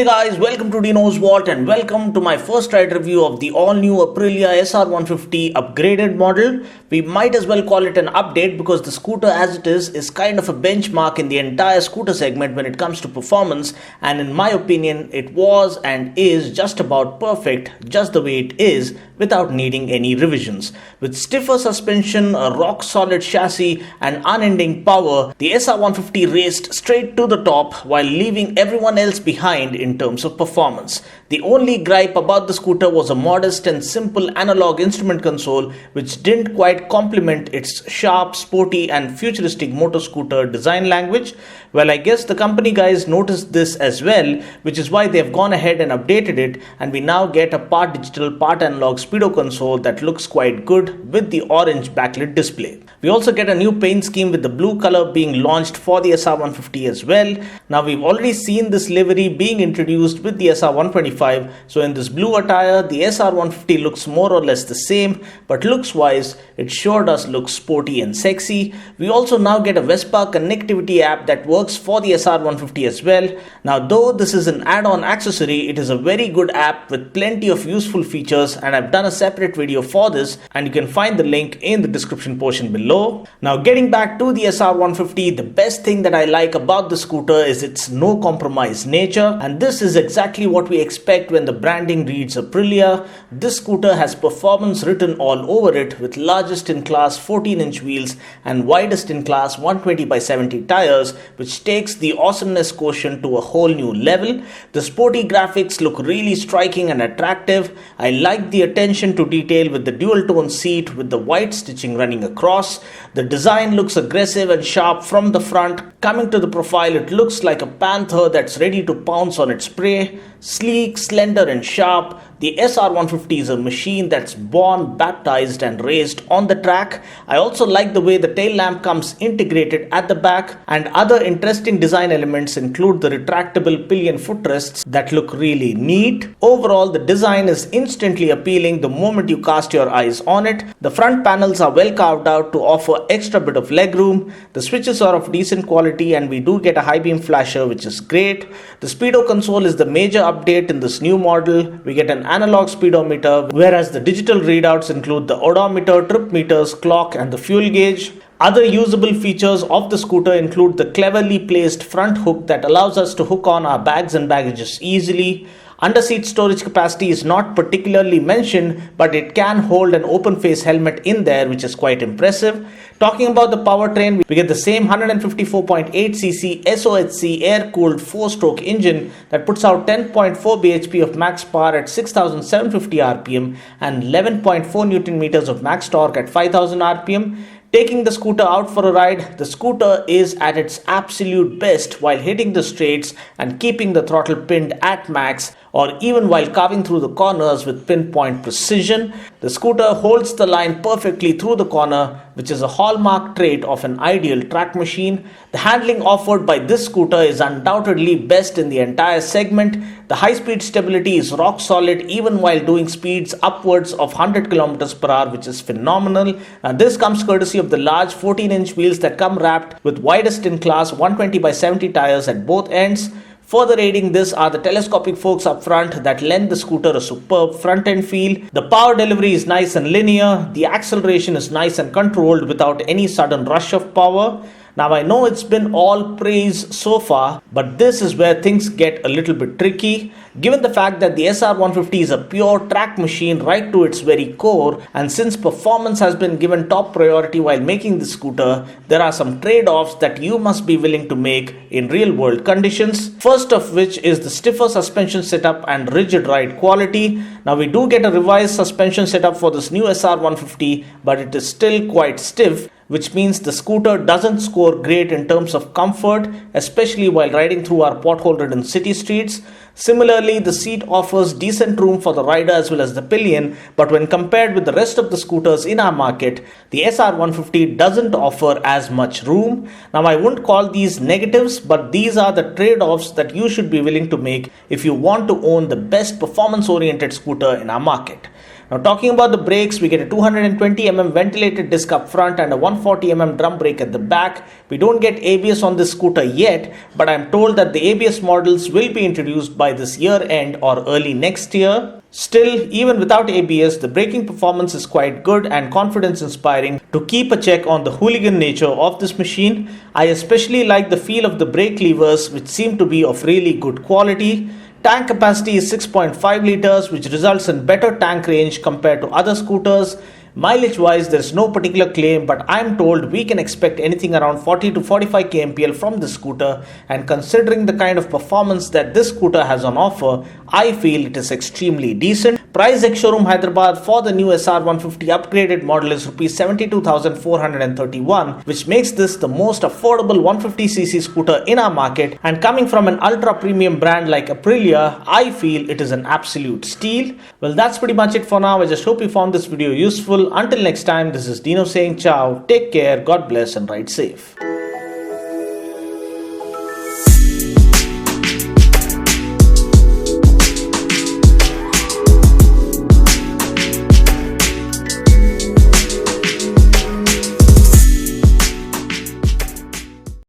Hey guys, welcome to Dino's Vault and welcome to my first ride review of the all-new Aprilia SR150 upgraded model. We might as well call it an update because the scooter as it is kind of a benchmark in the entire scooter segment when it comes to performance, and in my opinion it was and is just about perfect just the way it is without needing any revisions. With stiffer suspension, a rock-solid chassis and unending power, the SR150 raced straight to the top while leaving everyone else behind in terms of performance. The only gripe about the scooter was a modest and simple analog instrument console which didn't quite complement its sharp, sporty and futuristic motor scooter design language. Well, I guess the company guys noticed this as well, which is why they've gone ahead and updated it, and we now get a part digital, part analog speedo console that looks quite good with the orange backlit display. We also get a new paint scheme with the blue color being launched for the SR150 as well. Now we've already seen this livery being introduced with the SR125, so in this blue attire the SR150 looks more or less the same, but looks wise it sure does look sporty and sexy. We also now get a Vespa connectivity app that works for the SR150 as well. Now though this is an add-on accessory, it is a very good app with plenty of useful features, and I've done a separate video for this and you can find the link in the description portion below. Now getting back to the SR150, the best thing that I like about the scooter is its no compromise nature, and this is exactly what we expect when the branding reads Aprilia. This scooter has performance written all over it with largest in class 14-inch wheels and widest in class 120/70 tires, which takes the awesomeness quotient to a whole new level. The sporty graphics look really striking and attractive. I like the attention to detail with the dual tone seat with the white stitching running across. The design looks aggressive and sharp from the front. Coming to the profile, it looks like a panther that's ready to pounce on its prey. Sleek, slender and sharp, the SR150 is a machine that's born, baptized and raised on the track. I also like the way the tail lamp comes integrated at the back, and other interesting design elements include the retractable pillion footrests that look really neat. Overall, the design is instantly appealing the moment you cast your eyes on it. The front panels are well carved out to offer extra bit of legroom. The switches are of decent quality and we do get a high beam flasher, which is great. The speedo console is the major update in this new model. We get an analog speedometer, whereas the digital readouts include the odometer, trip meters, clock and the fuel gauge. Other usable features of the scooter include the cleverly placed front hook that allows us to hook on our bags and baggages easily. Underseat storage capacity is not particularly mentioned, but it can hold an open face helmet in there, which is quite impressive. Talking about the powertrain, we get the same 154.8cc SOHC air-cooled 4-stroke engine that puts out 10.4 bhp of max power at 6,750 rpm and 11.4 Newton meters of max torque at 5,000 rpm. Taking the scooter out for a ride, the scooter is at its absolute best while hitting the straights and keeping the throttle pinned at max, or even while carving through the corners with pinpoint precision. The scooter holds the line perfectly through the corner, which is a hallmark trait of an ideal track machine. The handling offered by this scooter is undoubtedly best in the entire segment. The high-speed stability is rock solid even while doing speeds upwards of 100 km per hour, which is phenomenal. Now, this comes courtesy of the large 14-inch wheels that come wrapped with widest in class 120/70 tires at both ends. Further aiding this are the telescopic forks up front that lend the scooter a superb front end feel. The power delivery is nice and linear. The acceleration is nice and controlled without any sudden rush of power. Now I know it's been all praise so far, but this is where things get a little bit tricky. Given the fact that the SR150 is a pure track machine right to its very core, and since performance has been given top priority while making the scooter, there are some trade-offs that you must be willing to make in real-world conditions. First of which is the stiffer suspension setup and rigid ride quality. Now we do get a revised suspension setup for this new SR150, but it is still quite stiff, which means the scooter doesn't score great in terms of comfort, especially while riding through our pothole-ridden city streets. Similarly, the seat offers decent room for the rider as well as the pillion, but when compared with the rest of the scooters in our market, the SR150 doesn't offer as much room. Now, I wouldn't call these negatives, but these are the trade-offs that you should be willing to make if you want to own the best performance-oriented scooter in our market. Now talking about the brakes, we get a 220mm ventilated disc up front and a 140mm drum brake at the back. We don't get ABS on this scooter yet, but I'm told that the ABS models will be introduced by this year end or early next year. Still, even without ABS, the braking performance is quite good and confidence inspiring to keep a check on the hooligan nature of this machine. I especially like the feel of the brake levers, which seem to be of really good quality. Tank capacity is 6.5 liters, which results in better tank range compared to other scooters. Mileage wise, there's no particular claim, but I'm told we can expect anything around 40 to 45 kmpl from this scooter, and considering the kind of performance that this scooter has on offer, I feel it is extremely decent. Price ex showroom Hyderabad for the new SR150 upgraded model is Rs 72,431, which makes this the most affordable 150cc scooter in our market, and coming from an ultra premium brand like Aprilia, I feel it is an absolute steal. Well, that's pretty much it for now. I just hope you found this video useful. Until next time, this is Dino saying ciao, take care, God bless and ride safe.